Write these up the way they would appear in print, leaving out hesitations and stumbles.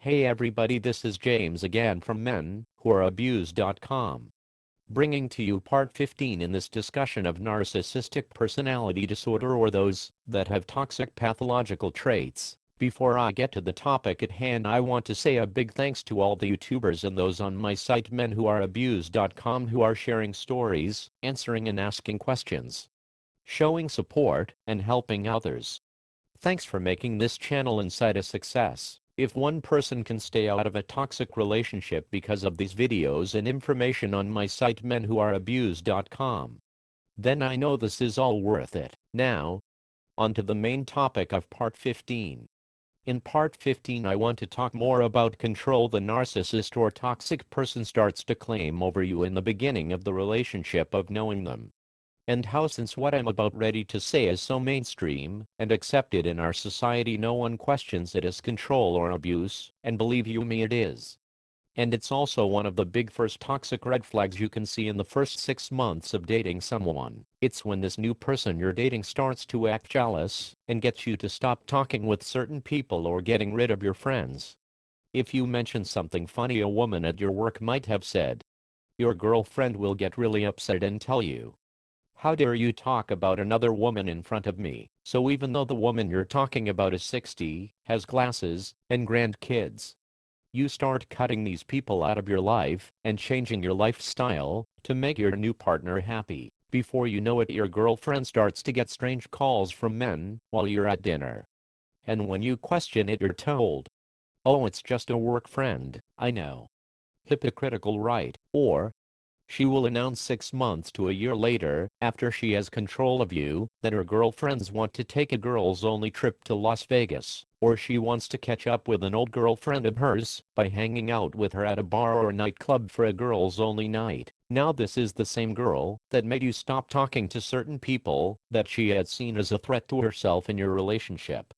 Hey everybody, this is James again from menwhoareabused.com, bringing to you part 15 in this discussion of narcissistic personality disorder, or those that have toxic pathological traits. Before I get to the topic at hand, I want to say a big thanks to all the YouTubers and those on my site menwhoareabused.com who are sharing stories, answering and asking questions, showing support, and helping others. Thanks for making this channel inside a success. If one person can stay out of a toxic relationship because of these videos and information on my site menwhoareabused.com, then I know this is all worth it. Now, on to the main topic of part 15. In part 15 I want to talk more about control the narcissist or toxic person starts to claim over you in the beginning of the relationship of knowing them, and how, since what I'm about ready to say is so mainstream and accepted in our society, no one questions it as control or abuse, and believe you me, it is. And it's also one of the big first toxic red flags you can see in the first 6 months of dating someone. It's when this new person you're dating starts to act jealous and gets you to stop talking with certain people or getting rid of your friends. If you mention something funny a woman at your work might have said, your girlfriend will get really upset and tell you, "How dare you talk about another woman in front of me?" So even though the woman you're talking about is 60, has glasses, and grandkids, you start cutting these people out of your life and changing your lifestyle to make your new partner happy. Before you know it, your girlfriend starts to get strange calls from men while you're at dinner. And when you question it, you're told, "Oh, it's just a work friend." I know. Hypocritical, right? Or she will announce 6 months to a year later, after she has control of you, that her girlfriends want to take a girls-only trip to Las Vegas, or she wants to catch up with an old girlfriend of hers by hanging out with her at a bar or nightclub for a girls-only night. Now this is the same girl that made you stop talking to certain people that she had seen as a threat to herself in your relationship.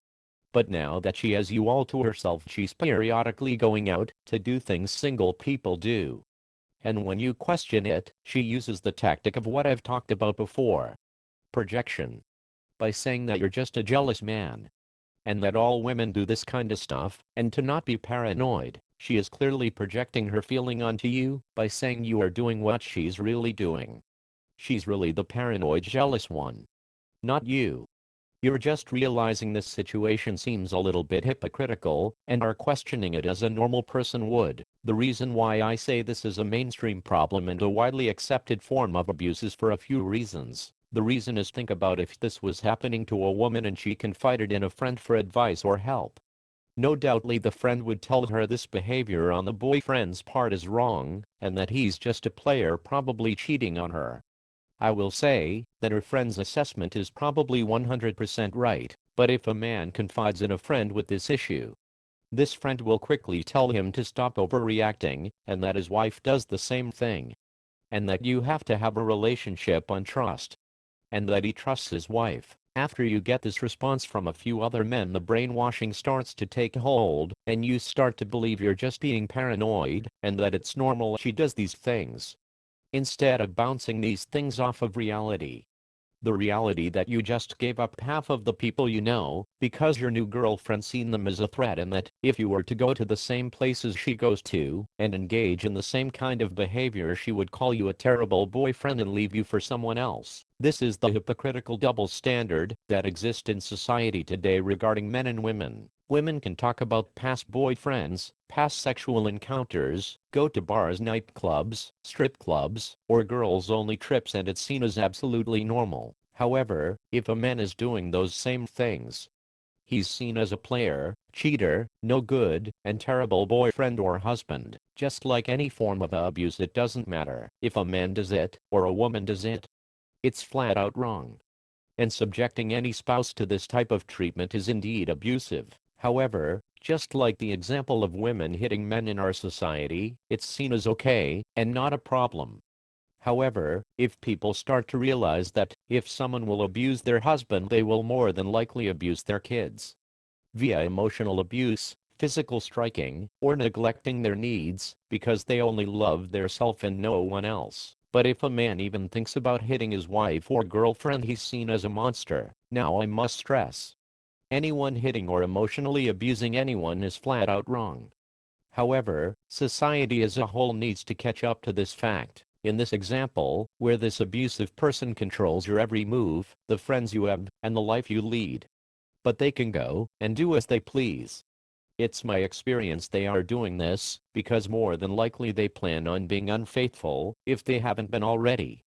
But now that she has you all to herself, she's periodically going out to do things single people do. And when you question it, she uses the tactic of what I've talked about before: projection. By saying that you're just a jealous man, and that all women do this kind of stuff, and to not be paranoid, she is clearly projecting her feeling onto you by saying you are doing what she's really doing. She's really the paranoid jealous one, not you. You're just realizing this situation seems a little bit hypocritical and are questioning it as a normal person would. The reason why I say this is a mainstream problem and a widely accepted form of abuse is for a few reasons. The reason is, think about if this was happening to a woman and she confided in a friend for advice or help. No doubtly the friend would tell her this behavior on the boyfriend's part is wrong, and that he's just a player, probably cheating on her. I will say that her friend's assessment is probably 100% right, but if a man confides in a friend with this issue, this friend will quickly tell him to stop overreacting, and that his wife does the same thing, and that you have to have a relationship on trust, and that he trusts his wife. After you get this response from a few other men, the brainwashing starts to take hold, and you start to believe you're just being paranoid, and that it's normal she does these things, instead of bouncing these things off of reality. The reality that you just gave up half of the people you know, because your new girlfriend seen them as a threat, and that if you were to go to the same places she goes to, and engage in the same kind of behavior, she would call you a terrible boyfriend and leave you for someone else. This is the hypocritical double standard that exists in society today regarding men and women. Women can talk about past boyfriends, past sexual encounters, go to bars, nightclubs, strip clubs, or girls-only trips, and it's seen as absolutely normal. However, if a man is doing those same things, he's seen as a player, cheater, no good, and terrible boyfriend or husband. Just like any form of abuse, it doesn't matter if a man does it or a woman does it. It's flat out wrong. And subjecting any spouse to this type of treatment is indeed abusive. However, just like the example of women hitting men in our society, it's seen as okay and not a problem. However, if people start to realize that if someone will abuse their husband, they will more than likely abuse their kids via emotional abuse, physical striking, or neglecting their needs because they only love their self and no one else. But if a man even thinks about hitting his wife or girlfriend, he's seen as a monster. Now I must stress, anyone hitting or emotionally abusing anyone is flat out wrong. However, society as a whole needs to catch up to this fact. In this example, where this abusive person controls your every move, the friends you have, and the life you lead. But they can go and do as they please. It's my experience they are doing this because more than likely they plan on being unfaithful if they haven't been already.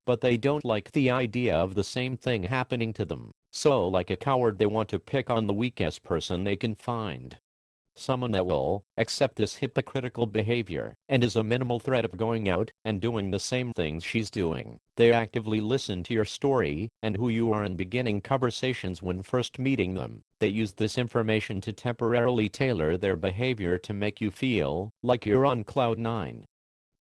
But they don't like the idea of the same thing happening to them, so like a coward they want to pick on the weakest person they can find. Someone that will accept this hypocritical behavior and is a minimal threat of going out and doing the same things she's doing. They actively listen to your story and who you are and beginning conversations when first meeting them. They use this information to temporarily tailor their behavior to make you feel like you're on cloud nine.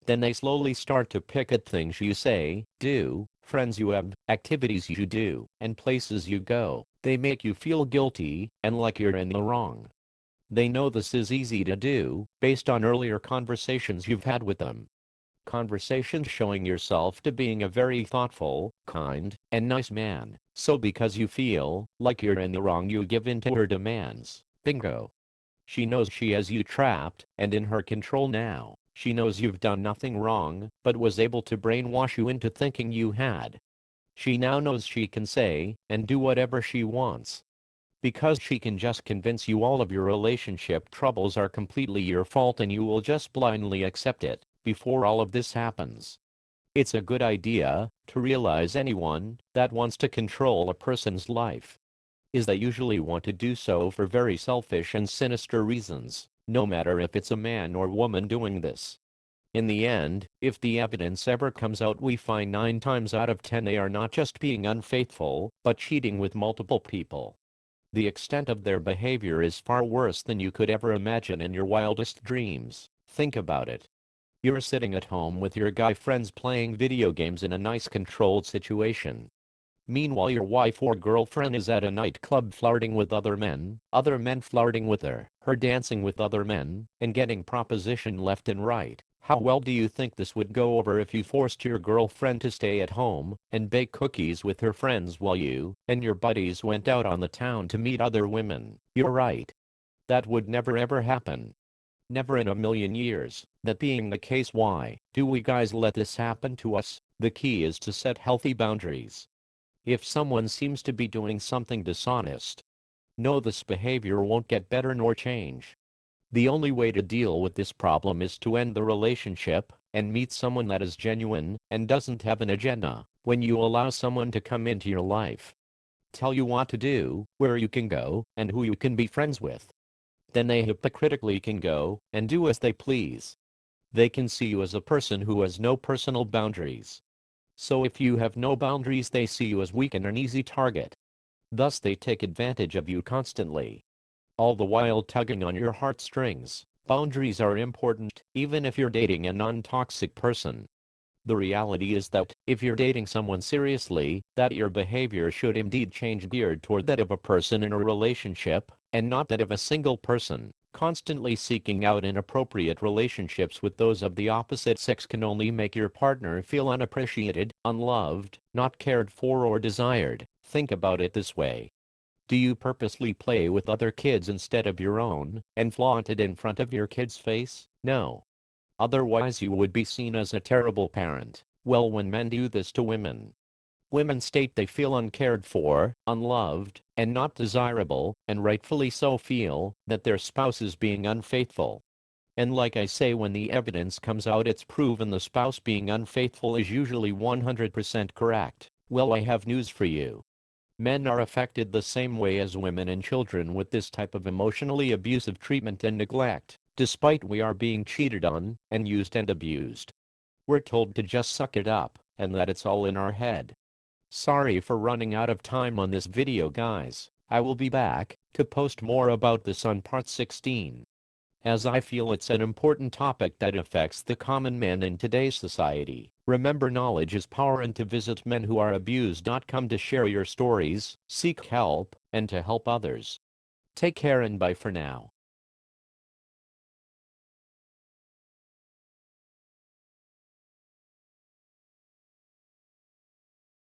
Then they slowly start to pick at things you say, do, friends you have, activities you do, and places you go. They make you feel guilty and like you're in the wrong. They know this is easy to do, based on earlier conversations you've had with them. Conversations showing yourself to being a very thoughtful, kind, and nice man. So because you feel like you're in the wrong you give in to her demands. Bingo. She knows she has you trapped and in her control now. She knows you've done nothing wrong, but was able to brainwash you into thinking you had. She now knows she can say and do whatever she wants. Because she can just convince you all of your relationship troubles are completely your fault and you will just blindly accept it before all of this happens. It's a good idea to realize anyone that wants to control a person's life is they usually want to do so for very selfish and sinister reasons, no matter if it's a man or woman doing this. In the end, if the evidence ever comes out we find 9 times out of 10 they are not just being unfaithful, but cheating with multiple people. The extent of their behavior is far worse than you could ever imagine in your wildest dreams. Think about it. You're sitting at home with your guy friends playing video games in a nice controlled situation. Meanwhile your wife or girlfriend is at a nightclub flirting with other men flirting with her dancing with other men, and getting proposition left and right. How well do you think this would go over if you forced your girlfriend to stay at home and bake cookies with her friends while you and your buddies went out on the town to meet other women? You're right. That would never ever happen. Never in a million years. That being the case, why do we guys let this happen to us? The key is to set healthy boundaries. If someone seems to be doing something dishonest, know this behavior won't get better nor change. The only way to deal with this problem is to end the relationship and meet someone that is genuine and doesn't have an agenda. When you allow someone to come into your life, tell you what to do, where you can go, and who you can be friends with, then they hypocritically can go and do as they please. They can see you as a person who has no personal boundaries. So if you have no boundaries they see you as weak and an easy target. Thus they take advantage of you constantly, all the while tugging on your heartstrings. Boundaries are important, even if you're dating a non-toxic person. The reality is that, if you're dating someone seriously, that your behavior should indeed change geared toward that of a person in a relationship, and not that of a single person. Constantly seeking out inappropriate relationships with those of the opposite sex can only make your partner feel unappreciated, unloved, not cared for or desired. Think about it this way. Do you purposely play with other kids instead of your own, and flaunt it in front of your kid's face? No. Otherwise you would be seen as a terrible parent. Well, when men do this to women, women state they feel uncared for, unloved, and not desirable, and rightfully so feel that their spouse is being unfaithful. And like I say, when the evidence comes out it's proven the spouse being unfaithful is usually 100% correct. Well, I have news for you. Men are affected the same way as women and children with this type of emotionally abusive treatment and neglect, despite we are being cheated on, and used and abused. We're told to just suck it up, and that it's all in our head. Sorry for running out of time on this video guys. I will be back to post more about this on part 16, as I feel it's an important topic that affects the common man in today's society. Remember, knowledge is power, and to visit menwhoareabused.com to share your stories, seek help, and to help others. Take care and bye for now.